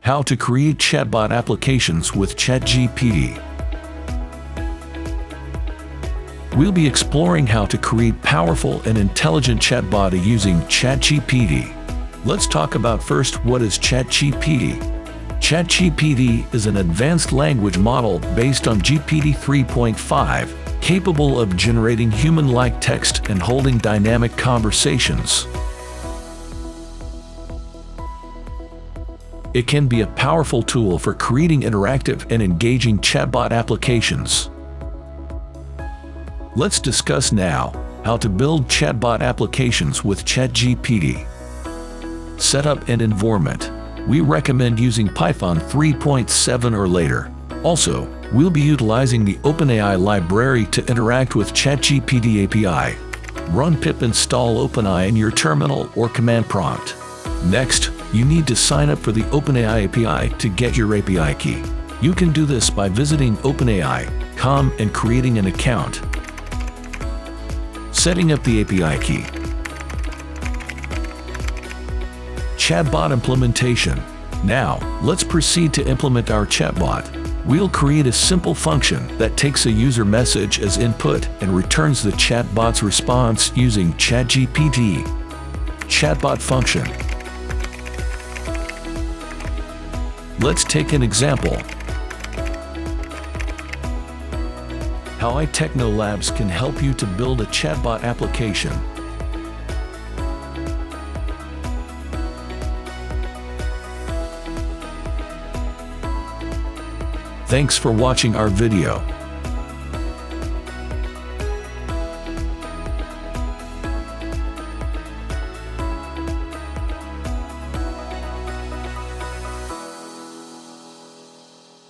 How to create chatbot applications with ChatGPT. We'll be exploring how to create powerful and intelligent chatbot using ChatGPT. Let's talk about first, what is ChatGPT? ChatGPT is an advanced language model based on GPT 3.5, capable of generating human-like text and holding dynamic conversations. It can be a powerful tool for creating interactive and engaging chatbot applications. Let's discuss now how to build chatbot applications with ChatGPT. Setup and environment. We recommend using Python 3.7 or later. Also, we'll be utilizing the OpenAI library to interact with ChatGPT API. Run pip install OpenAI in your terminal or command prompt. Next, you need to sign up for the OpenAI API to get your API key. You can do this by visiting OpenAI.com and creating an account. Setting up the API key. Chatbot Implementation. Now, let's proceed to implement our chatbot. We'll create a simple function that takes a user message as input and returns the chatbot's response using ChatGPT. Chatbot Function. Let's take an example. How iTechnolabs can help you to build a chatbot application. Thanks for watching our video.